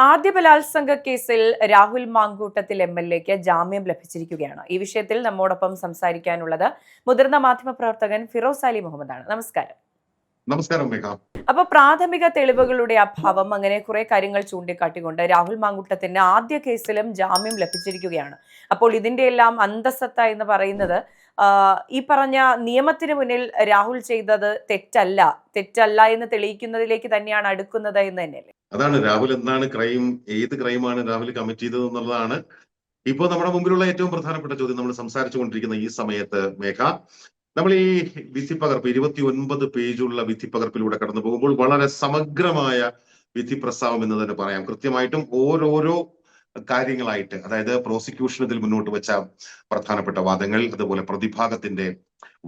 ആദ്യ ബലാത്സംഗ കേസിൽ രാഹുൽ മാങ്കൂട്ടത്തിൽ എംഎൽഎക്ക് ജാമ്യം ലഭിച്ചിരിക്കുകയാണ്. ഈ വിഷയത്തിൽ നമ്മോടൊപ്പം സംസാരിക്കാനുള്ളത് മുതിർന്ന മാധ്യമപ്രവർത്തകൻ ഫിറോസ് അലി മുഹമ്മദാണ്. നമസ്കാരം. നമസ്കാരം മേഘ. അപ്പൊ പ്രാഥമിക തെളിവുകളുടെ അഭാവം അങ്ങനെ കുറെ കാര്യങ്ങൾ ചൂണ്ടിക്കാട്ടിക്കൊണ്ട് രാഹുൽ മാങ്കൂട്ടത്തിന് ആദ്യ കേസിലും ജാമ്യം ലഭിച്ചിരിക്കുകയാണ്. അപ്പോൾ ഇതിന്റെ എല്ലാം അന്തസത്ത എന്ന് പറയുന്നത് ഈ പറഞ്ഞ നിയമത്തിന് മുന്നിൽ രാഹുൽ ചെയ്തത് തെറ്റല്ല എന്ന് തെളിയിക്കുന്നതിലേക്ക് തന്നെയാണ് അടുക്കുന്നത് എന്ന് തന്നെയല്ലേ? അതാണ് രാഹുൽ എന്താണ് ഏത് ക്രൈമാണ് രാഹുൽ കമ്മിറ്റ് ചെയ്തത് എന്നുള്ളതാണ് ഇപ്പോൾ നമ്മുടെ മുമ്പിലുള്ള ഏറ്റവും പ്രധാനപ്പെട്ട ചോദ്യം. നമ്മൾ സംസാരിച്ചു കൊണ്ടിരിക്കുന്ന ഈ സമയത്ത് മേഘ, നമ്മൾ ഈ വിധിപ്പകർപ്പ് 29 പേജുള്ള വിധിപ്പകർപ്പിലൂടെ കടന്നു പോകുമ്പോൾ വളരെ സമഗ്രമായ വിധി പ്രസ്താവം എന്ന് തന്നെ പറയാം. കൃത്യമായിട്ടും ഓരോരോ കാര്യങ്ങളായിട്ട്, അതായത് പ്രോസിക്യൂഷൻ ഇതിൽ മുന്നോട്ട് വെച്ച പ്രധാനപ്പെട്ട വാദങ്ങൾ, അതുപോലെ പ്രതിഭാഗത്തിന്റെ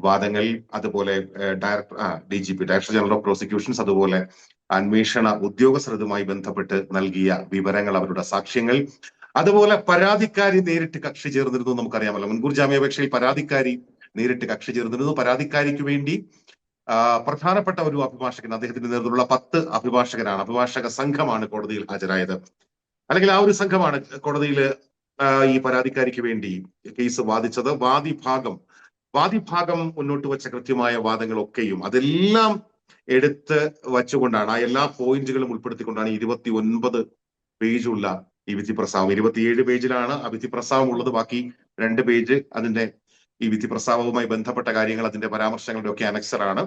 വാദങ്ങൾ, അതുപോലെ DGP director general of prosecutions, അതുപോലെ അന്വേഷണ ഉദ്യോഗസ്ഥരുമായി ബന്ധപ്പെട്ട് നൽകിയ വിവരങ്ങൾ, അവരുടെ സാക്ഷ്യങ്ങൾ, അതുപോലെ പരാതിക്കാരി നേരിട്ട് കക്ഷി ചേർന്നിരുന്നു. നമുക്കറിയാമല്ലോ, മുൻകൂർ ജാമ്യാപേക്ഷയിൽ പരാതിക്കാരി നേരിട്ട് കക്ഷി ചേർന്നിരുന്നു. പരാതിക്കാരിക്ക് വേണ്ടി പ്രധാനപ്പെട്ട ഒരു അഭിഭാഷകൻ, അദ്ദേഹത്തിന്റെ നേതൃത്വത്തിലുള്ള 10 അഭിഭാഷക സംഘമാണ് കോടതിയിൽ ഹാജരായത്. അല്ലെങ്കിൽ ആ ഒരു സംഘമാണ് കോടതിയിൽ ഈ പരാതിക്കാരിക്ക് വേണ്ടി കേസ് വാദിച്ചത്. വാദിഭാഗം മുന്നോട്ട് വെച്ച കൃത്യമായ വാദങ്ങളൊക്കെയും അതെല്ലാം എടുത്ത് വച്ചുകൊണ്ടാണ്, ആ എല്ലാ പോയിന്റുകളും ഉൾപ്പെടുത്തിക്കൊണ്ടാണ് 29 പേജുള്ള ഈ വിധി പ്രസ്താവം. 27 പേജിലാണ് ആ വിധി പ്രസ്താവം ഉള്ളത്. ബാക്കി 2 പേജ് അതിന്റെ ഈ വിധി പ്രസ്താവവുമായി ബന്ധപ്പെട്ട കാര്യങ്ങൾ, അതിന്റെ പരാമർശങ്ങളുടെ ഒക്കെ അനക്സറാണ്.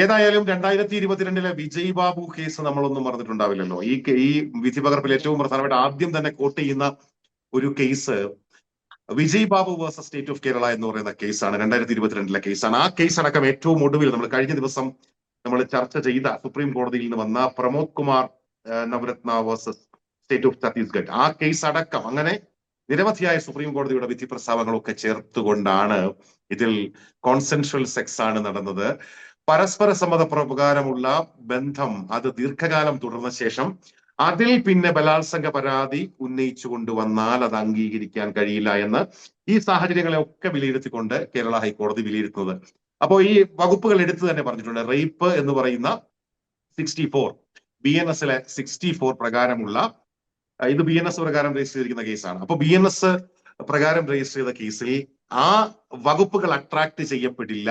ഏതായാലും 2022 വിജയ് ബാബു കേസ് നമ്മളൊന്നും മറന്നിട്ടുണ്ടാവില്ലല്ലോ. ഈ വിധി പകർപ്പിൽ ഏറ്റവും പ്രധാനമായിട്ട് ആദ്യം തന്നെ കോട്ട് ചെയ്യുന്ന ഒരു case Vijay Babu versus state of Kerala എന്ന് പറയുന്ന കേസാണ്. 2022 കേസാണ്. ആ കേസ് അടക്കം ഏറ്റവും ഒടുവിൽ നമ്മൾ കഴിഞ്ഞ ദിവസം നമ്മൾ ചർച്ച ചെയ്ത സുപ്രീം കോടതിയിൽ നിന്ന് വന്ന Pramod Kumar Navaratna versus state of Chhattisgarh, ആ കേസ് അടക്കം അങ്ങനെ നിരവധിയായ സുപ്രീം കോടതിയുടെ വിധി പ്രസ്താവങ്ങളൊക്കെ ചേർത്തുകൊണ്ടാണ് ഇതിൽ കോൺസെൻഷ്വൽ സെക്സ് ആണ് നടന്നത്. പരസ്പര സമ്മതപ്രകാരമുള്ള ബന്ധം അത് ദീർഘകാലം തുടർന്ന ശേഷം അതിൽ പിന്നെ ബലാത്സംഗ പരാതി ഉന്നയിച്ചു കൊണ്ടുവന്നാൽ അത് അംഗീകരിക്കാൻ കഴിയില്ല എന്ന് ഈ സാഹചര്യങ്ങളെ ഒക്കെ വിലയിരുത്തിക്കൊണ്ട് കേരള ഹൈക്കോടതി വിലയിരുത്തുന്നത്. അപ്പോൾ ഈ വകുപ്പുകൾ എടുത്തു തന്നെ പറഞ്ഞിട്ടുണ്ട്. റേപ്പ് എന്ന് പറയുന്ന 64, BNS 64 പ്രകാരമുള്ള, ഇത് BNS പ്രകാരം രജിസ്റ്റർ ചെയ്തിരിക്കുന്ന കേസാണ്. അപ്പൊ BNS പ്രകാരം രജിസ്റ്റർ ചെയ്ത കേസിൽ ആ വകുപ്പുകൾ അട്രാക്ട് ചെയ്യപ്പെടില്ല.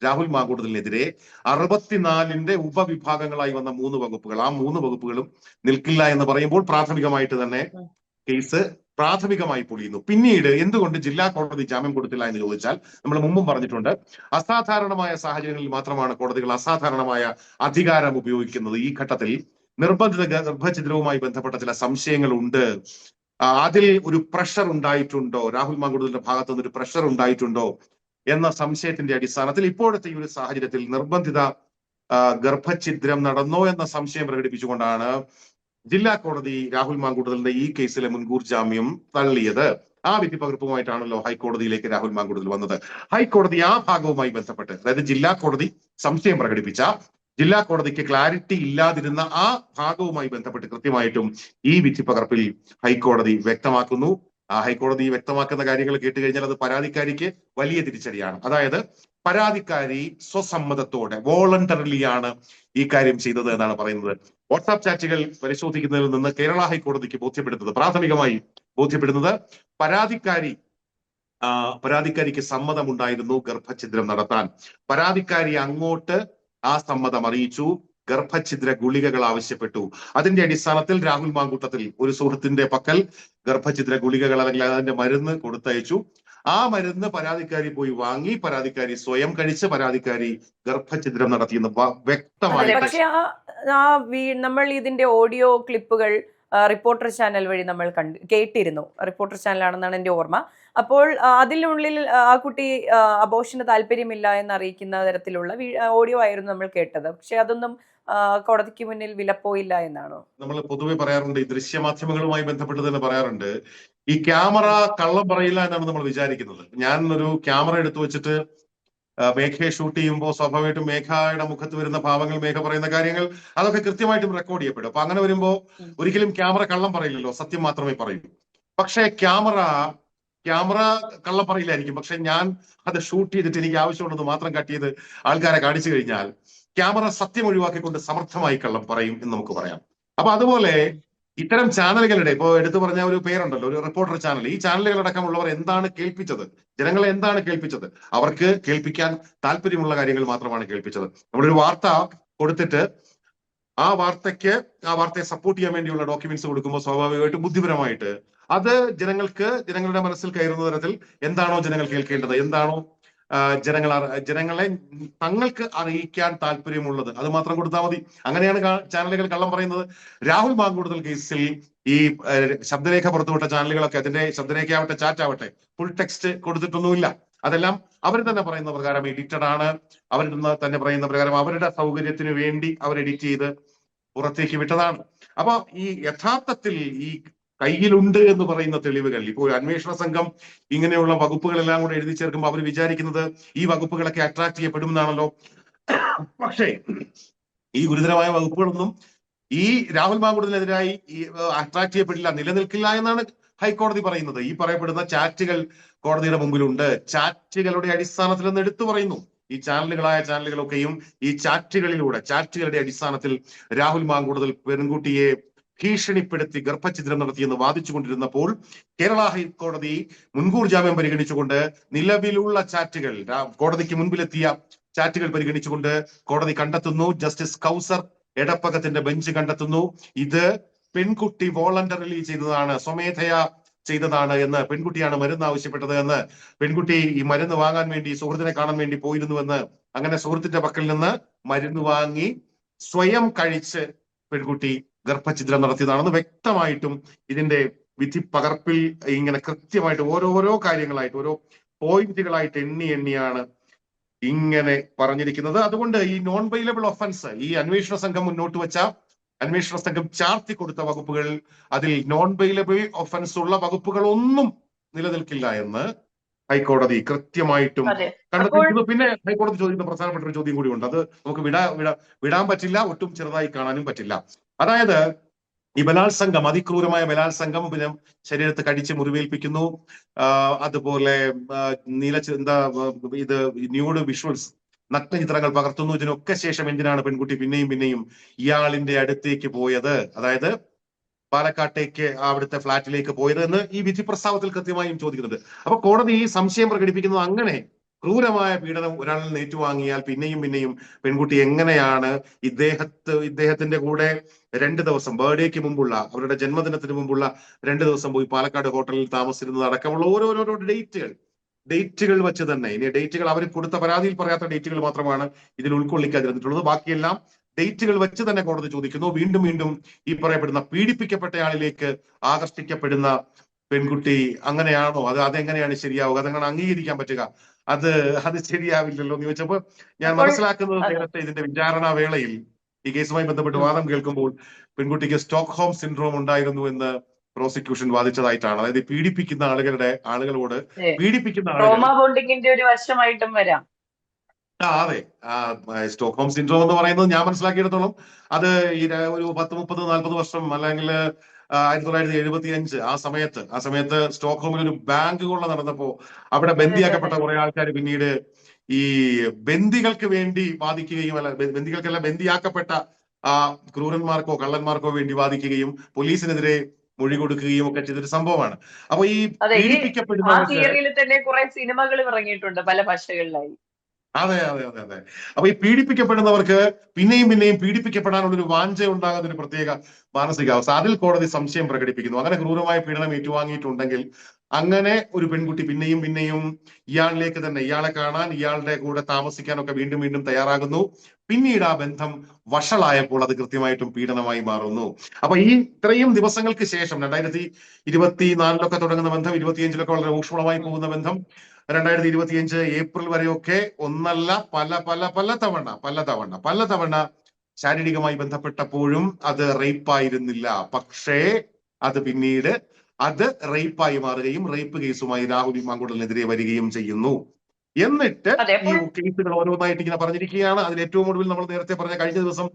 രാഹുൽ മാങ്കൂട്ടത്തിനെതിരെ 64ന്റെ ഉപവിഭാഗങ്ങളായി വന്ന 3 വകുപ്പുകൾ, ആ 3 വകുപ്പുകളും നിൽക്കില്ല എന്ന് പറയുമ്പോൾ പ്രാഥമികമായിട്ട് തന്നെ കേസ് പ്രാഥമികമായി പൊളിയുന്നു. പിന്നീട് എന്തുകൊണ്ട് ജില്ലാ കോടതി ജാമ്യം കൊടുത്തില്ല എന്ന് ചോദിച്ചാൽ, നമ്മൾ മുമ്പും പറഞ്ഞിട്ടുണ്ട്, അസാധാരണമായ സാഹചര്യങ്ങളിൽ മാത്രമാണ് കോടതികൾ അസാധാരണമായ അധികാരം ഉപയോഗിക്കുന്നത്. ഈ ഘട്ടത്തിൽ നിർബന്ധിത ഗർഭഛിദ്രവുമായി ബന്ധപ്പെട്ട ചില സംശയങ്ങൾ ഉണ്ട്. അതിൽ ഒരു പ്രഷർ ഉണ്ടായിട്ടുണ്ടോ, രാഹുൽ മാങ്കൂട്ടത്തിന്റെ ഭാഗത്തു നിന്ന് ഒരു പ്രഷർ ഉണ്ടായിട്ടുണ്ടോ എന്ന സംശയത്തിന്റെ അടിസ്ഥാനത്തിൽ ഇപ്പോഴത്തെ ഈ ഒരു സാഹചര്യത്തിൽ നിർബന്ധിത ഗർഭഛിദ്രം നടന്നോ എന്ന സംശയം പ്രകടിപ്പിച്ചുകൊണ്ടാണ് ജില്ലാ കോടതി രാഹുൽ മാങ്കൂട്ടത്തിന്റെ ഈ കേസിലെ മുൻകൂർ ജാമ്യം തള്ളിയത്. ആ വിധി പകർപ്പുമായിട്ടാണല്ലോ ഹൈക്കോടതിയിലേക്ക് രാഹുൽ മാങ്കൂട്ടത്തിൽ വന്നത്. ഹൈക്കോടതി ആ ഭാഗവുമായി ബന്ധപ്പെട്ട്, അതായത് ജില്ലാ കോടതി സംശയം പ്രകടിപ്പിച്ച, ജില്ലാ കോടതിക്ക് ക്ലാരിറ്റി ഇല്ലാതിരുന്ന ആ ഭാഗവുമായി ബന്ധപ്പെട്ട് കൃത്യമായിട്ടും ഈ വിധി പകർപ്പിൽ ഹൈക്കോടതി വ്യക്തമാക്കുന്നു. ആ ഹൈക്കോടതി വ്യക്തമാക്കുന്ന കാര്യങ്ങൾ കേട്ട് കഴിഞ്ഞാൽ അത് പരാതിക്കാരിക്ക് വലിയ തിരിച്ചടിയാണ്. അതായത് പരാതിക്കാരി സ്വസമ്മതത്തോടെ, വോളണ്ടറിലിയാണ് ഈ കാര്യം ചെയ്തത് എന്നാണ് പറയുന്നത്. വാട്സാപ്പ് ചാറ്റുകൾ പരിശോധിക്കുന്നതിൽ നിന്ന് കേരള ഹൈക്കോടതിക്ക് പ്രാഥമികമായി ബോധ്യപ്പെടുന്നത് പരാതിക്കാരിക്ക് സമ്മതമുണ്ടായിരുന്നു ഗർഭഛിദ്രം നടത്താൻ. പരാതിക്കാരി അങ്ങോട്ട് ആ സമ്മതം അറിയിച്ചു, ഗർഭഛിദ്ര ഗുളികകൾ ആവശ്യപ്പെട്ടു. അതിന്റെ അടിസ്ഥാനത്തിൽ രാഹുൽ മാങ്കൂട്ടത്തിൽ ഒരു സുഹൃത്തിന്റെ പക്കൽ ഗർഭഛിദ്ര ഗുളികകൾ, അല്ലെങ്കിൽ അതിന്റെ മരുന്ന് കൊടുത്തയച്ചു. ആ മരുന്ന് പരാതിക്കാരി പോയി വാങ്ങി, പരാതിക്കാരി സ്വയം കഴിച്ച് പരാതിക്കാരി ഗർഭഛിദ്രം നടത്തിയെന്ന് വ്യക്തമായി. പക്ഷേ നമ്മൾ ഇതിന്റെ ഓഡിയോ ക്ലിപ്പുകൾ റിപ്പോർട്ടർ ചാനൽ വഴി നമ്മൾ കേട്ടിരുന്നു. റിപ്പോർട്ടർ ചാനലാണെന്നാണ് എന്റെ ഓർമ്മ. അപ്പോൾ അതിനുള്ളിൽ ആ കുട്ടി അബോർഷന് താല്പര്യമില്ല എന്നറിയിക്കുന്ന തരത്തിലുള്ള ഓഡിയോ ആയിരുന്നു നമ്മൾ കേട്ടത്. പക്ഷെ അതൊന്നും കോടതിക്ക് മുന്നിൽ വിലപ്പോയില്ല എന്നാണോ? നമ്മൾ പൊതുവെ പറയാറുണ്ട്, ഈ ദൃശ്യമാധ്യമങ്ങളുമായി ബന്ധപ്പെട്ട് തന്നെ പറയാറുണ്ട്, ഈ ക്യാമറ കള്ളം പറയില്ല എന്നാണ് നമ്മൾ വിചാരിക്കുന്നത്. ഞാൻ ഒരു ക്യാമറ എടുത്തു വെച്ചിട്ട് മേഘയെ ഷൂട്ട് ചെയ്യുമ്പോൾ സ്വാഭാവികമായിട്ടും മേഘയുടെ മുഖത്ത് വരുന്ന ഭാവങ്ങൾ, മേഘ പറയുന്ന കാര്യങ്ങൾ, അതൊക്കെ കൃത്യമായിട്ടും റെക്കോർഡ് ചെയ്യപ്പെടും. അപ്പൊ അങ്ങനെ വരുമ്പോ ഒരിക്കലും ക്യാമറ കള്ളം പറയില്ലല്ലോ, സത്യം മാത്രമേ പറയൂ. പക്ഷേ ക്യാമറ കള്ളം പറയില്ലായിരിക്കും. പക്ഷെ ഞാൻ അത് ഷൂട്ട് ചെയ്തിട്ട് എനിക്ക് ആവശ്യമുള്ളത് മാത്രം കട്ട് ചെയ്ത് ആൾക്കാരെ കാണിച്ചു കഴിഞ്ഞാൽ ക്യാമറ സത്യം ഒഴിവാക്കിക്കൊണ്ട് സമർത്ഥമായി കള്ളം പറയും എന്ന് നമുക്ക് പറയാം. അപ്പൊ അതുപോലെ ഇത്തരം ചാനലുകളുടെ ഇപ്പോ എടുത്തു പറഞ്ഞ ഒരു പേരുണ്ടല്ലോ, ഒരു റിപ്പോർട്ടർ ചാനൽ, ഈ ചാനലുകളടക്കമുള്ളവർ എന്താണ് കേൾപ്പിച്ചത്, ജനങ്ങളെ എന്താണ് കേൾപ്പിച്ചത്? അവർക്ക് കേൾപ്പിക്കാൻ താല്പര്യമുള്ള കാര്യങ്ങൾ മാത്രമാണ് കേൾപ്പിച്ചത്. നമ്മളൊരു വാർത്ത കൊടുത്തിട്ട് ആ വാർത്തയെ സപ്പോർട്ട് ചെയ്യാൻ വേണ്ടിയുള്ള ഡോക്യുമെന്റ്സ് കൊടുക്കുമ്പോൾ സ്വാഭാവികമായിട്ടും ബുദ്ധിപരമായിട്ട് അത് ജനങ്ങളുടെ മനസ്സിൽ കയറുന്ന തരത്തിൽ എന്താണോ ജനങ്ങൾ കേൾക്കേണ്ടത്, എന്താണോ ജനങ്ങളെ തങ്ങൾക്ക് അറിയിക്കാൻ താല്പര്യമുള്ളത് അത് മാത്രം കൊടുത്താൽ മതി. അങ്ങനെയാണ് ചാനലുകൾ കള്ളം പറയുന്നത്. രാഹുൽ മാങ്കൂട്ടത്തിൽ കേസിൽ ഈ ശബ്ദരേഖ പുറത്തുവിട്ട ചാനലുകളൊക്കെ അതിന്റെ ശബ്ദരേഖ ആവട്ടെ, ചാറ്റ് ആവട്ടെ, ഫുൾ ടെക്സ്റ്റ് കൊടുത്തിട്ടൊന്നുമില്ല. അതെല്ലാം അവർ തന്നെ പറയുന്ന പ്രകാരം എഡിറ്റഡ് ആണ്. അവർ തന്നെ പറയുന്ന പ്രകാരം അവരുടെ സൗകര്യത്തിന് വേണ്ടി അവർ എഡിറ്റ് ചെയ്ത് പുറത്തേക്ക് വിട്ടതാണ്. അപ്പൊ ഈ യഥാർത്ഥത്തിൽ ഈ കയ്യിലുണ്ട് എന്ന് പറയുന്ന തെളിവുകൾ ഇപ്പോൾ അന്വേഷണ സംഘം ഇങ്ങനെയുള്ള വകുപ്പുകളെല്ലാം കൂടെ എഴുതി ചേർക്കുമ്പോൾ അവർ വിചാരിക്കുന്നത് ഈ വകുപ്പുകളൊക്കെ അട്രാക്ട് ചെയ്യപ്പെടും എന്നാണല്ലോ. പക്ഷേ ഈ ഗുരുതരമായ വകുപ്പുകളൊന്നും ഈ രാഹുൽ മാങ്കൂട്ടത്തിനെതിരായി അട്രാക്ട് ചെയ്യപ്പെടില്ല, നിലനിൽക്കില്ല എന്നാണ് ഹൈക്കോടതി പറയുന്നത്. ഈ പറയപ്പെടുന്ന ചാറ്റുകൾ കോടതിയുടെ മുമ്പിലുണ്ട്. ചാറ്റുകളുടെ അടിസ്ഥാനത്തിൽ എന്ന് എടുത്തു പറയുന്നു. ഈ ചാനലുകളൊക്കെയും ഈ ചാറ്റുകളുടെ അടിസ്ഥാനത്തിൽ രാഹുൽ മാങ്കൂട്ടത്തിൽ പെൺകുട്ടിയെ ഭീഷണിപ്പെടുത്തി ഗർഭഛിദ്രം നടത്തിയെന്ന് വാദിച്ചുകൊണ്ടിരുന്നപ്പോൾ കേരള ഹൈക്കോടതി മുൻകൂർ ജാമ്യം പരിഗണിച്ചുകൊണ്ട് നിലവിലുള്ള ചാറ്റുകൾ, കോടതിക്ക് മുൻപിലെത്തിയ ചാറ്റുകൾ പരിഗണിച്ചുകൊണ്ട് കോടതി കണ്ടെത്തുന്നു, ജസ്റ്റിസ് കൗസർ എടപ്പകത്തിന്റെ ബെഞ്ച് കണ്ടെത്തുന്നു, ഇത് പെൺകുട്ടി വോളണ്ടറിലി ചെയ്തതാണ്, സ്വമേധയാ ചെയ്തതാണ് എന്ന്. പെൺകുട്ടിയാണ് മരുന്ന് ആവശ്യപ്പെട്ടത് എന്ന്, പെൺകുട്ടി ഈ മരുന്ന് വാങ്ങാൻ വേണ്ടി സുഹൃത്തിനെ കാണാൻ വേണ്ടി പോയിരുന്നുവെന്ന്, അങ്ങനെ സുഹൃത്തിന്റെ പക്കൽ നിന്ന് മരുന്ന് വാങ്ങി സ്വയം കഴിച്ച് പെൺകുട്ടി ഗർഭഛിദ്രം നടത്തിയതാണെന്ന് വ്യക്തമായിട്ടും ഇതിന്റെ വിധി പകർപ്പിൽ ഇങ്ങനെ കൃത്യമായിട്ട് ഓരോരോ കാര്യങ്ങളായിട്ട്, ഓരോ പോയിന്റുകളായിട്ട് എണ്ണിയാണ് ഇങ്ങനെ പറഞ്ഞിരിക്കുന്നത്. അതുകൊണ്ട് ഈ നോൺ ബെയിലബിൾ ഒഫൻസ്, ഈ അന്വേഷണ സംഘം ചാർത്തി കൊടുത്ത വകുപ്പുകൾ, അതിൽ നോൺ ബെയിലബിൾ ഒഫൻസ് ഉള്ള വകുപ്പുകളൊന്നും നിലനിൽക്കില്ല എന്ന് ഹൈക്കോടതി കൃത്യമായിട്ടും കണ്ടെത്തിയിരിക്കുന്നു. പിന്നെ ഹൈക്കോടതി ചോദിക്കുന്ന പ്രധാനപ്പെട്ട ഒരു ചോദ്യം കൂടി ഉണ്ട്. അത് നമുക്ക് വിടാൻ പറ്റില്ല, ഒട്ടും ചെറുതായി കാണാനും പറ്റില്ല. അതായത് ഈ ബലാത്സംഗം, അതിക്രൂരമായ ബലാത്സംഗം, പിന്നെ ശരീരത്തെ കടിച്ച് മുറിവേൽപ്പിക്കുന്നു, അതുപോലെ ഇത് ന്യൂഡ് വിഷ്വൽസ്, നഗ്നചിത്രങ്ങൾ പകർത്തുന്നു. ഇതിനൊക്കെ ശേഷം എന്തിനാണ് പെൺകുട്ടി പിന്നെയും ഇയാളിന്റെ അടുത്തേക്ക് പോയത്, അതായത് പാലക്കാട്ടേക്ക് അവിടുത്തെ ഫ്ളാറ്റിലേക്ക് പോയത് എന്ന് ഈ വിധി പ്രസ്താവത്തിൽ കൃത്യമായും ചോദിക്കുന്നുണ്ട്. അപ്പൊ കോടതി ഈ സംശയം പ്രകടിപ്പിക്കുന്നത് അങ്ങനെ ക്രൂരമായ പീഡനം ഒരാളിൽ നിന്ന് ഏറ്റുവാങ്ങിയാൽ പിന്നെയും പെൺകുട്ടി എങ്ങനെയാണ് ഇദ്ദേഹത്തിന്റെ കൂടെ 2 ദിവസം, ബർത്ത്ഡേക്ക് മുമ്പുള്ള, അവരുടെ ജന്മദിനത്തിന് മുമ്പുള്ള 2 ദിവസം പോയി പാലക്കാട് ഹോട്ടലിൽ താമസിച്ചിരുന്നത് അടക്കമുള്ള ഓരോരോ ഡേറ്റുകൾ വെച്ച് തന്നെ, ഇനി ഡേറ്റുകൾ അവർ കൊടുത്ത പരാതിയിൽ പറയാത്ത ഡേറ്റുകൾ മാത്രമാണ് ഇതിൽ ഉൾക്കൊള്ളിക്കാതിരുന്നിട്ടുള്ളത്. ബാക്കിയെല്ലാം ഡേറ്റുകൾ വെച്ച് തന്നെ കോടതി ചോദിക്കുന്നു. വീണ്ടും ഈ പറയപ്പെടുന്ന പീഡിപ്പിക്കപ്പെട്ടയാളിലേക്ക് ആകർഷിക്കപ്പെടുന്ന പെൺകുട്ടി അങ്ങനെയാണോ, അതെങ്ങനെയാണ് ശരിയാവുക, അതെങ്ങനെ അംഗീകരിക്കാൻ പറ്റുക, അത് ശരിയാവില്ലല്ലോ എന്ന് ചോദിച്ചപ്പോൾ ഞാൻ മനസ്സിലാക്കുന്നത് നേരത്തെ ഇതിന്റെ വിചാരണ വേളയിൽ ഈ കേസുമായി ബന്ധപ്പെട്ട് വാദം കേൾക്കുമ്പോൾ പെൺകുട്ടിക്ക് സ്റ്റോക്ക്ഹോം സിൻഡ്രോം ഉണ്ടായിരുന്നു എന്ന് പ്രോസിക്യൂഷൻ വാദിച്ചതായിട്ടാണ്. അതായത് പീഡിപ്പിക്കുന്ന ആളുകളോട് ട്രോമ ബോണ്ടിങ്ങിന്റെ ഒരു വശമായിട്ടും വരാം. അതെ, സ്റ്റോക്ക്ഹോം സിൻഡ്രോം എന്ന് പറയുന്നത് ഞാൻ മനസ്സിലാക്കിയിടത്തോളം അത് ഈ ഒരു 10, 30, 40 വർഷം, അല്ലെങ്കിൽ 1975 ആ സമയത്ത് സ്റ്റോക്ക്ഹോമിൽ ഒരു ബാങ്ക് കൊള്ള നടന്നപ്പോ അവിടെ ബന്ദിയാക്കപ്പെട്ട കുറെ ആൾക്കാർ പിന്നീട് ഈ ബന്ദികൾക്ക് വേണ്ടി വാദിക്കുകയും, അല്ല ബന്ദികൾക്കല്ല, ബന്ദിയാക്കപ്പെട്ട ക്രൂരന്മാർക്കോ കള്ളന്മാർക്കോ വേണ്ടി വാദിക്കുകയും പോലീസിനെതിരെ മൊഴി കൊടുക്കുകയും ഒക്കെ ചെയ്തൊരു സംഭവമാണ്. അപ്പൊ ഈ പീഡിപ്പിക്കപ്പെടുന്നവർക്ക് തന്നെ കുറെ സിനിമകൾ ഇറങ്ങിയിട്ടുണ്ട് പല ഭാഷകളിലായി. അതെ. അപ്പൊ ഈ പീഡിപ്പിക്കപ്പെടുന്നവർക്ക് പിന്നെയും പീഡിപ്പിക്കപ്പെടാനുള്ള ഒരു വാഞ്ച ഉണ്ടാകുന്ന ഒരു പ്രത്യേക മാനസികാവസ്ഥ, അതിൽ കോടതി സംശയം പ്രകടിപ്പിക്കുന്നു. അങ്ങനെ ക്രൂരമായ പീഡനം ഏറ്റുവാങ്ങിയിട്ടുണ്ടെങ്കിൽ അങ്ങനെ ഒരു പെൺകുട്ടി പിന്നെയും ഇയാളിലേക്ക് തന്നെ, ഇയാളെ കാണാൻ, ഇയാളുടെ കൂടെ താമസിക്കാനൊക്കെ വീണ്ടും തയ്യാറാകുന്നു. പിന്നീട് ആ ബന്ധം വഷളായപ്പോൾ അത് കൃത്യമായിട്ടും പീഡനമായി മാറുന്നു. അപ്പൊ ഈ ഇത്രയും ദിവസങ്ങൾക്ക് ശേഷം 2024 തുടങ്ങുന്ന ബന്ധം, 25 വളരെ ഊഷ്മളമായി പോകുന്ന ബന്ധം, 2025 ഏപ്രിൽ വരെയൊക്കെ ഒന്നല്ല പല തവണ ശാരീരികമായി ബന്ധപ്പെട്ടപ്പോഴും അത് റേപ്പായിരുന്നില്ല. പക്ഷേ അത് പിന്നീട് റേപ്പായി മാറുകയും റേപ്പ് കേസുമായി രാഹുൽ മാങ്കൂട്ടലിനെതിരെ വരികയും ചെയ്യുന്നു. എന്നിട്ട് ഈ കേസുകൾ ഓരോന്നായിട്ട് ഇങ്ങനെ പറഞ്ഞിരിക്കുകയാണ്. അതിൽ ഏറ്റവും ഒടുവിൽ നമ്മൾ നേരത്തെ പറഞ്ഞ കഴിഞ്ഞ ദിവസം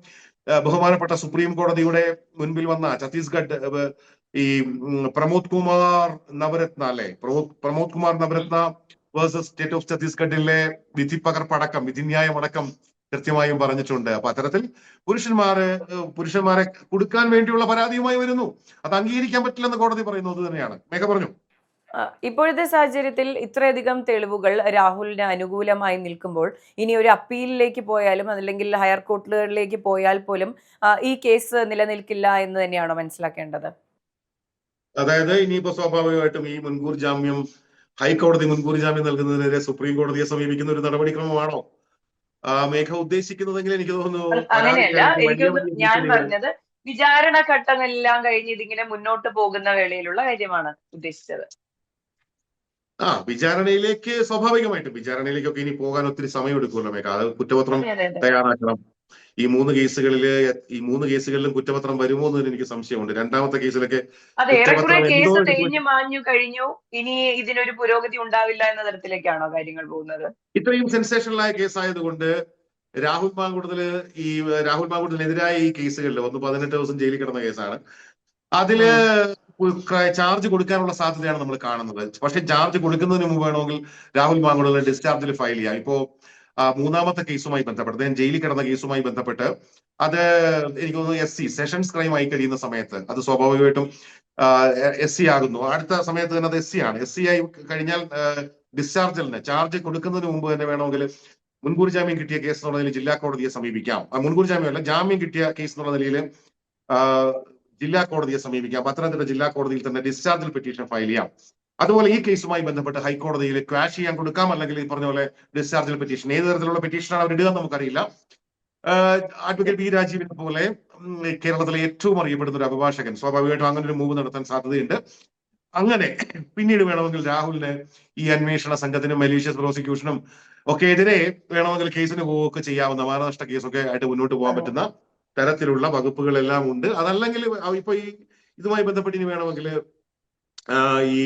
ബഹുമാനപ്പെട്ട സുപ്രീം കോടതിയുടെ മുൻപിൽ വന്ന ഛത്തീസ്ഗഡ് ഈ Pramod Kumar Navaratna versus state of ഛത്തീസ്ഗഡിലെ വിധിന്യായമടക്കം കൃത്യമായും പറഞ്ഞിട്ടുണ്ട്. അപ്പൊ അത്തരത്തിൽ പുരുഷന്മാരെ കൊടുക്കാൻ വേണ്ടിയുള്ള പരാതിയുമായി വരുന്നു. അത് അംഗീകരിക്കാൻ പറ്റില്ലെന്ന് കോടതി പറയുന്നു. അത് തന്നെയാണ്. മേഘ പറഞ്ഞു. ഇപ്പോഴത്തെ സാഹചര്യത്തിൽ ഇത്രയധികം തെളിവുകൾ രാഹുലിന് അനുകൂലമായി നിൽക്കുമ്പോൾ ഇനി ഒരു അപ്പീലിലേക്ക് പോയാലും അതല്ലെങ്കിൽ ഹയർ കോടതികളിലേക്ക് പോയാൽ പോലും ഈ കേസ് നിലനിൽക്കില്ല എന്ന് തന്നെയാണോ മനസ്സിലാക്കേണ്ടത്? അതായത് ഇനിയിപ്പോ സ്വാഭാവികമായിട്ടും ഈ മുൻകൂർ ജാമ്യം, ഹൈക്കോടതി മുൻകൂർ ജാമ്യം നൽകുന്നതിനെതിരെ സുപ്രീം കോടതിയെ സമീപിക്കുന്ന ഒരു നടപടിക്രമമാണോ മേഘ ഉദ്ദേശിക്കുന്നതെങ്കിൽ എനിക്ക് തോന്നുന്നു അങ്ങനെയല്ല, എനിക്ക് ഞാൻ പരാതിക്കാരിക്ക് പറഞ്ഞത് വിചാരണ ഘട്ടമെല്ലാം കഴിഞ്ഞ് ഇതിങ്ങനെ മുന്നോട്ട് പോകുന്ന വേളയിലുള്ള കാര്യമാണ് ഉദ്ദേശിച്ചത്. വിചാരണയിലേക്ക് സ്വാഭാവികമായിട്ടും വിചാരണയിലേക്കൊക്കെ ഇനി പോകാൻ ഒത്തിരി സമയം എടുക്കുമല്ലോ മേഘ. അത് കുറ്റപത്രം തയ്യാറാക്കണം. ഈ മൂന്ന് കേസുകളിലും കുറ്റപത്രം വരുമോ എന്ന് എനിക്ക് സംശയമുണ്ട്. രണ്ടാമത്തെ കേസിലൊക്കെ കേസ് തേഞ്ഞു മാഞ്ഞു കഴിഞ്ഞു, ഇനി ഇതിനൊരു പുരോഗതി ഉണ്ടാവില്ല എന്ന തരത്തിലേക്കാണോ കാര്യങ്ങൾ പോകുന്നത്? ഇത്രയും സെൻസേഷണലായ കേസായതുകൊണ്ട് രാഹുൽ മാങ്കൂട്ടത്തിനെതിരായ ഈ കേസുകളിൽ 18 ദിവസം ജയിലിൽ കിടന്ന കേസാണ്. അതില് ചാർജ് കൊടുക്കാനുള്ള സാധ്യതയാണ് നമ്മൾ കാണുന്നത്. പക്ഷെ ചാർജ് കൊടുക്കുന്നതിന് മുമ്പ് വേണമെങ്കിൽ രാഹുൽ മാങ്കൂട്ടത്തിൽ ഡിസ്ചാർജിൽ ഫയൽ ചെയ്യാം. ഇപ്പോ മൂന്നാമത്തെ കേസുമായി ബന്ധപ്പെട്ട്, അദ്ദേഹം ജയിലിൽ കിടന്ന കേസുമായി ബന്ധപ്പെട്ട് അത് എനിക്ക് തോന്നുന്നു SC സെഷൻസ് ക്രൈം ആയി കഴിയുന്ന സമയത്ത് അത് സ്വാഭാവികമായിട്ടും SC ആകുന്നു. അടുത്ത സമയത്ത് തന്നെ അത് SC ആണ്. SC ആയി കഴിഞ്ഞാൽ ഡിസ്ചാർജലിന് ചാർജ് കൊടുക്കുന്നതിന് മുമ്പ് തന്നെ വേണമെങ്കിൽ മുൻകൂർ ജാമ്യം കിട്ടിയ കേസ് എന്നുള്ള നിലയിൽ ജില്ലാ കോടതിയെ സമീപിക്കാം. മുൻകൂർ ജാമ്യമല്ല, ജാമ്യം കിട്ടിയ കേസ് എന്നുള്ള നിലയിൽ ജില്ലാ കോടതിയെ സമീപിക്കാം. പത്തനംതിട്ട ജില്ലാ കോടതിയിൽ തന്നെ ഡിസ്ചാർജിൽ പെറ്റീഷൻ ഫയൽ ചെയ്യാം. അതുപോലെ ഈ കേസുമായി ബന്ധപ്പെട്ട് ഹൈക്കോടതിയിൽ ക്വാഷ് ചെയ്യാൻ കൊടുക്കാം, അല്ലെങ്കിൽ ഈ പറഞ്ഞ പോലെ ഡിസ്ചാർജിൽ പെറ്റീഷൻ. ഏത് തരത്തിലുള്ള പെറ്റീഷനാണ് അവർ ഇടുക എന്ന് നമുക്കറിയില്ല. അഡ്വക്കേറ്റ് ബി രാജീവിനെ പോലെ കേരളത്തിലെ ഏറ്റവും അറിയപ്പെടുന്ന ഒരു അഭിഭാഷകൻ സ്വാഭാവികമായിട്ടും അങ്ങനെ ഒരു മൂവ് നടത്താൻ സാധ്യതയുണ്ട്. അങ്ങനെ പിന്നീട് വേണമെങ്കിൽ രാഹുലിന് ഈ അന്വേഷണ സംഘത്തിനും മലീഷ്യസ് പ്രോസിക്യൂഷനും ഒക്കെ എതിരെ വേണമെങ്കിൽ കേസിന് പോവുകയൊക്കെ ചെയ്യാവുന്ന, മാനനഷ്ട കേസൊക്കെ ആയിട്ട് മുന്നോട്ട് പോകാൻ പറ്റുന്ന തരത്തിലുള്ള വകുപ്പുകളെല്ലാം ഉണ്ട്. അതല്ലെങ്കിൽ ഇപ്പൊ ഇതുമായി ബന്ധപ്പെട്ട് ഇനി വേണമെങ്കിൽ ഈ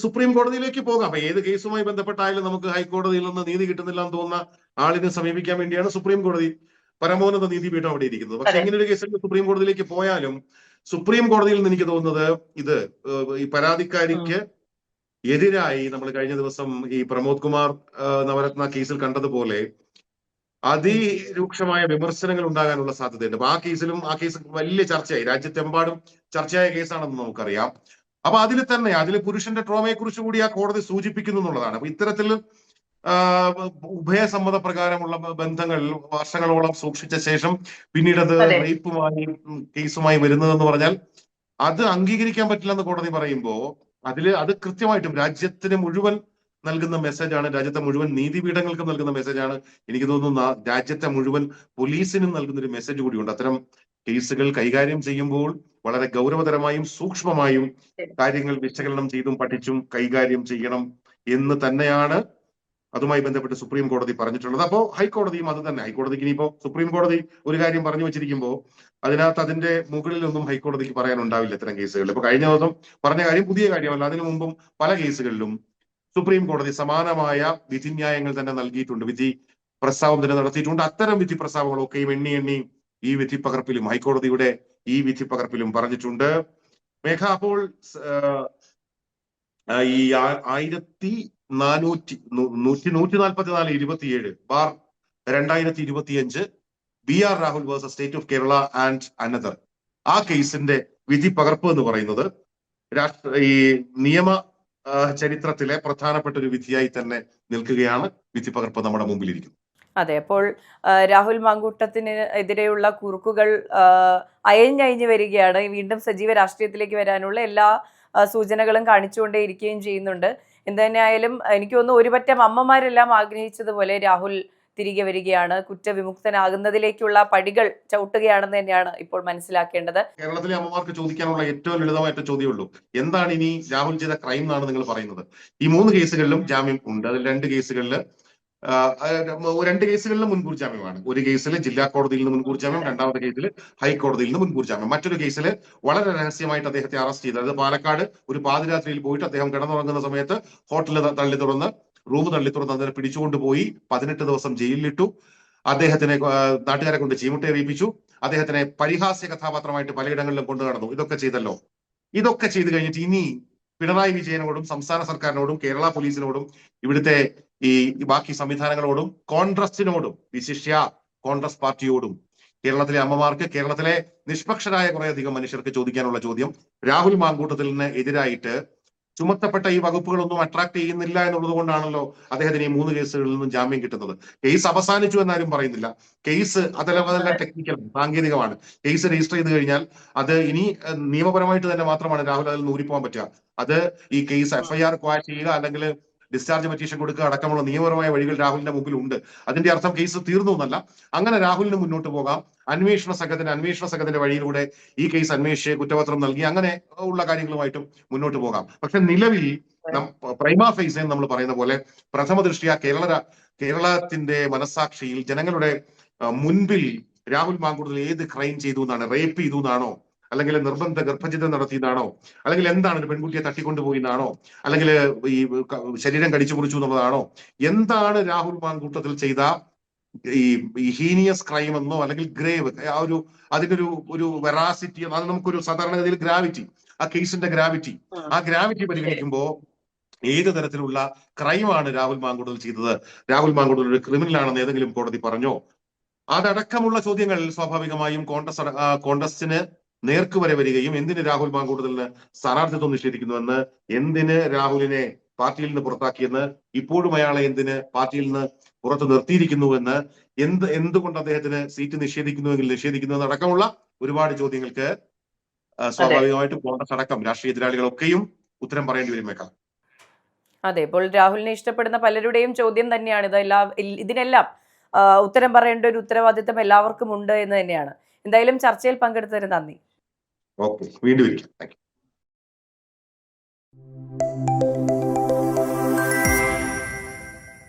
സുപ്രീം കോടതിയിലേക്ക് പോകാം. അപ്പൊ ഏത് കേസുമായി ബന്ധപ്പെട്ടായാലും നമുക്ക് ഹൈക്കോടതിയിൽ നിന്ന് നീതി കിട്ടുന്നില്ല എന്ന് തോന്നുന്ന ആളിനെ സമീപിക്കാൻ വേണ്ടിയാണ് സുപ്രീം കോടതി, പരമോന്നത നീതിപീഠം അവിടെ ഇരിക്കുന്നത്. പക്ഷെ ഇങ്ങനെ ഒരു കേസിൽ സുപ്രീം കോടതിയിലേക്ക് പോയാലും സുപ്രീം കോടതിയിൽ നിന്ന് എനിക്ക് തോന്നുന്നത് ഈ പരാതിക്കാരിക്ക് എതിരായി നമ്മൾ കഴിഞ്ഞ ദിവസം ഈ പ്രമോദ് കുമാർ നവരത്ന കേസിൽ കണ്ടതുപോലെ അതിരൂക്ഷമായ വിമർശനങ്ങൾ ഉണ്ടാകാനുള്ള സാധ്യതയുണ്ട്. അപ്പൊ ആ കേസ് വലിയ ചർച്ചയായി, രാജ്യത്തെമ്പാടും ചർച്ചയായ കേസാണെന്ന് നമുക്കറിയാം. അപ്പൊ അതിൽ പുരുഷന്റെ ട്രോമയെ കുറിച്ച് കൂടി ആ കോടതി സൂചിപ്പിക്കുന്നു എന്നുള്ളതാണ്. അപ്പൊ ഇത്തരത്തിൽ ഉഭയസമ്മത പ്രകാരമുള്ള ബന്ധങ്ങൾ വർഷങ്ങളോളം സൂക്ഷിച്ച ശേഷം പിന്നീട് അത് കേസുമായി വരുന്നതെന്ന് പറഞ്ഞാൽ അത് അംഗീകരിക്കാൻ പറ്റില്ലെന്ന് കോടതി പറയുമ്പോ അത് കൃത്യമായിട്ടും രാജ്യത്തിന് മുഴുവൻ നൽകുന്ന മെസ്സേജാണ്, രാജ്യത്തെ മുഴുവൻ നീതിപീഠങ്ങൾക്ക് നൽകുന്ന മെസ്സേജാണ്. എനിക്ക് തോന്നുന്നു രാജ്യത്തെ മുഴുവൻ പോലീസിനും നൽകുന്ന ഒരു മെസ്സേജ് കൂടിയുണ്ട്. അത്തരം കേസുകൾ കൈകാര്യം ചെയ്യുമ്പോൾ വളരെ ഗൗരവതരമായും സൂക്ഷ്മമായും കാര്യങ്ങൾ വിശകലനം ചെയ്തും പഠിച്ചും കൈകാര്യം ചെയ്യണം എന്ന് തന്നെയാണ് അതുമായി ബന്ധപ്പെട്ട് സുപ്രീം കോടതി പറഞ്ഞിട്ടുള്ളത്. അപ്പോൾ ഹൈക്കോടതിയും അത് തന്നെ. ഹൈക്കോടതിക്ക് ഇനിയിപ്പോ സുപ്രീം കോടതി ഒരു കാര്യം പറഞ്ഞു വെച്ചിരിക്കുമ്പോൾ അതിനകത്ത് അതിന്റെ മുകളിലൊന്നും ഹൈക്കോടതിക്ക് പറയാനുണ്ടാവില്ല ഇത്തരം കേസുകളിൽ. ഇപ്പൊ കഴിഞ്ഞ ദിവസം പറഞ്ഞ കാര്യം പുതിയ കാര്യമല്ല. അതിനു മുമ്പും പല കേസുകളിലും സുപ്രീം കോടതി സമാനമായ വിധിന്യായങ്ങൾ തന്നെ നൽകിയിട്ടുണ്ട്, വിധി പ്രസ്താവം തന്നെ നടത്തിയിട്ടുണ്ട്. അത്തരം വിധി പ്രസ്താവങ്ങളൊക്കെയും എണ്ണി ഈ വിധി പകർപ്പിലും, ഹൈക്കോടതിയുടെ ഈ വിധി പകർപ്പിലും പറഞ്ഞിട്ടുണ്ട്. മേഘ, അപ്പോൾ ഈ 1444/2025 BR Rahul versus state of Kerala and another, ആ കേസിന്റെ വിധി പകർപ്പ് എന്ന് പറയുന്നത് ഈ നിയമ ചരിത്രത്തിലെ പ്രധാനപ്പെട്ട ഒരു വിധിയായി തന്നെ നിൽക്കുകയാണ്. വിധി പകർപ്പ് നമ്മുടെ മുമ്പിലിരിക്കുന്നു. അതെ, അപ്പോൾ രാഹുൽ മാങ്കൂട്ടത്തിന് എതിരെയുള്ള കുറുക്കുകൾ അയഞ്ഞഴിഞ്ഞു വരികയാണ്. വീണ്ടും സജീവ രാഷ്ട്രീയത്തിലേക്ക് വരാനുള്ള എല്ലാ സൂചനകളും കാണിച്ചുകൊണ്ടേയിരിക്കുകയും ചെയ്യുന്നുണ്ട്. എന്ത് തന്നെയായാലും എനിക്ക് തോന്നുന്നു ഒരുപറ്റം അമ്മമാരെല്ലാം ആഗ്രഹിച്ചതുപോലെ രാഹുൽ തിരികെ വരികയാണ്, കുറ്റവിമുക്തനാകുന്നതിലേക്കുള്ള പടികൾ ചവിട്ടുകയാണെന്ന് തന്നെയാണ് ഇപ്പോൾ മനസ്സിലാക്കേണ്ടത്. കേരളത്തിലെ അമ്മമാർക്ക് ചോദിക്കാനുള്ള ഏറ്റവും ലളിതമായിട്ട് ചോദ്യമുള്ളൂ, എന്താണ് ഇനി രാഹുൽ ചെയ്ത ക്രൈം എന്നാണ് നിങ്ങൾ പറയുന്നത്? ഈ 3 കേസുകളിലും ജാമ്യം ഉണ്ട്. അതിൽ 2 കേസുകളിലും മുൻകൂർ ജാമ്യമാണ്. ഒരു കേസിൽ ജില്ലാ കോടതിയിൽ നിന്ന് മുൻകൂർ ജാമ്യം, രണ്ടാമത്തെ കേസിൽ ഹൈക്കോടതിയിൽ നിന്ന് മുൻകൂർ ജാമ്യം. മറ്റൊരു കേസിൽ വളരെ രഹസ്യമായിട്ട് അദ്ദേഹത്തെ അറസ്റ്റ് ചെയ്തത്, അതായത് പാലക്കാട് ഒരു പാതിരാത്രിയിൽ പോയിട്ട് അദ്ദേഹം കിടന്നുറങ്ങുന്ന സമയത്ത് ഹോട്ടലിൽ റൂം തള്ളി തുറന്ന് അതിനെ പിടിച്ചുകൊണ്ടുപോയി 18 ദിവസം ജയിലിലിട്ടു. അദ്ദേഹത്തിനെ നാട്ടുകാരെ കൊണ്ട് ചീമുട്ടേറിയിപ്പിച്ചു. അദ്ദേഹത്തിനെ പരിഹാസ്യ കഥാപാത്രമായിട്ട് പലയിടങ്ങളിലും കൊണ്ടു നടന്നു. ഇതൊക്കെ ചെയ്തല്ലോ. ഇതൊക്കെ ചെയ്തു കഴിഞ്ഞിട്ട് ഇനി പിണറായി വിജയനോടും സംസ്ഥാന സർക്കാരിനോടും കേരള പോലീസിനോടും ഇവിടുത്തെ ഈ ബാക്കി സംവിധാനങ്ങളോടും കോൺഗ്രസിനോടും, വിശിഷ്യ കോൺഗ്രസ് പാർട്ടിയോടും, കേരളത്തിലെ അമ്മമാർക്ക്, കേരളത്തിലെ നിഷ്പക്ഷരായ കുറേയധികം മനുഷ്യർക്ക് ചോദിക്കാനുള്ള ചോദ്യം, രാഹുൽ മാങ്കൂട്ടത്തിന് എതിരായിട്ട് ചുമത്തപ്പെട്ട ഈ വകുപ്പുകളൊന്നും അട്രാക്ട് ചെയ്യുന്നില്ല എന്നുള്ളത് കൊണ്ടാണല്ലോ അദ്ദേഹത്തിന് ഈ 3 കേസുകളിൽ നിന്നും ജാമ്യം കിട്ടുന്നത്. കേസ് അവസാനിച്ചു എന്നാരും പറയുന്നില്ല. കേസ് അതെല്ലാം ടെക്നിക്കൽ, സാങ്കേതികമാണ്. കേസ് രജിസ്റ്റർ ചെയ്ത് കഴിഞ്ഞാൽ അത് ഇനി നിയമപരമായിട്ട് തന്നെ മാത്രമാണ് രാഹുൽ അതിൽ നിന്ന് ഊരിപ്പോകാൻ പറ്റുക. അത് ഈ കേസ് FIR ക്വാഷ് ചെയ്യുക, അല്ലെങ്കിൽ ഡിസ്ചാർജ് പെറ്റീഷൻ കൊടുക്കുക അടക്കമുള്ള നിയമപരമായ വഴികൾ രാഹുലിന്റെ മുമ്പിൽ ഉണ്ട്. അതിന്റെ അർത്ഥം കേസ് തീർന്നു എന്നല്ല. അങ്ങനെ രാഹുലിന് മുന്നോട്ട് പോകാം. അന്വേഷണ സംഘത്തിന്റെ വഴിയിലൂടെ ഈ കേസ് അന്വേഷിച്ച് കുറ്റപത്രം നൽകി അങ്ങനെ ഉള്ള കാര്യങ്ങളുമായിട്ടും മുന്നോട്ട് പോകാം. പക്ഷെ നിലവിൽ പ്രൈമാ ഫേസ് നമ്മൾ പറയുന്ന പോലെ പ്രഥമ ദൃഷ്ടിയ കേരളത്തിന്റെ മനസാക്ഷിയിൽ, ജനങ്ങളുടെ മുൻപിൽ രാഹുൽ മാങ്കൂട്ടത്തിൽ ഏത് ക്രൈം ചെയ്തു എന്നാണ്? റേപ്പ് ചെയ്തു എന്നാണോ, അല്ലെങ്കിൽ നിർബന്ധ ഗർഭചിത്രം നടത്തിയതാണോ, അല്ലെങ്കിൽ എന്താണ്, ഒരു പെൺകുട്ടിയെ തട്ടിക്കൊണ്ടുപോയി എന്നാണോ, അല്ലെങ്കിൽ ഈ ശരീരം കടിച്ചു മുറിച്ചു എന്നുള്ളതാണോ? എന്താണ് രാഹുൽ മാങ്കൂട്ടത്തിൽ ചെയ്ത ഈ ഹീനിയസ് ക്രൈം എന്നോ അല്ലെങ്കിൽ ഗ്രേവ്, ആ ഒരു അതിന്റെ ഒരു വെറാസിറ്റി, അത് നമുക്കൊരു സാധാരണഗതിയിൽ ഗ്രാവിറ്റി, ആ കേസിന്റെ ഗ്രാവിറ്റി, ആ ഗ്രാവിറ്റി പരിഗണിക്കുമ്പോ ഏത് തരത്തിലുള്ള ക്രൈമാണ് രാഹുൽ മാങ്കൂട്ടത്തിൽ ചെയ്തത്? രാഹുൽ മാങ്കൂട്ടത്തിൽ ഒരു ക്രിമിനൽ ആണെന്ന് ഏതെങ്കിലും കോടതി പറഞ്ഞോ? അതടക്കമുള്ള ചോദ്യങ്ങൾ സ്വാഭാവികമായും കോൺഗ്രസിന് നേർക്കുവരെ വരികയും, എന്തിന് രാഹുൽ മാങ്കൂട്ടത്തിന് സ്ഥാനാർത്ഥിത്വം നിഷേധിക്കുന്നുവെന്ന്, എന്തിന് രാഹുലിനെ പാർട്ടിയിൽ നിന്ന് പുറത്താക്കിയെന്ന്, ഇപ്പോഴും അയാളെ എന്തിന് പാർട്ടിയിൽ നിന്ന് പുറത്ത് നിർത്തിയിരിക്കുന്നുവെന്ന്, എന്തുകൊണ്ട് അദ്ദേഹത്തിന് സീറ്റ് നിഷേധിക്കുന്നുവെങ്കിൽ നിഷേധിക്കുന്നു അടക്കമുള്ള ഒരുപാട് ചോദ്യങ്ങൾക്ക് സ്വാഭാവികമായിട്ടും കോൺഗ്രസ് അടക്കം രാഷ്ട്രീയ എതിരാളികളൊക്കെയും ഉത്തരം പറയേണ്ടി വരുമേക്കാം. അതെ, ഇപ്പോൾ രാഹുലിനെ ഇഷ്ടപ്പെടുന്ന പലരുടെയും ചോദ്യം തന്നെയാണ് ഇതിനെല്ലാം ഉത്തരം പറയേണ്ട ഒരു ഉത്തരവാദിത്തം എല്ലാവർക്കും ഉണ്ട് എന്ന് തന്നെയാണ്. എന്തായാലും ചർച്ചയിൽ പങ്കെടുത്തതിന് നന്ദി. ഓക്കെ, വീണ്ടും ഇരിക്കാം. Thank you.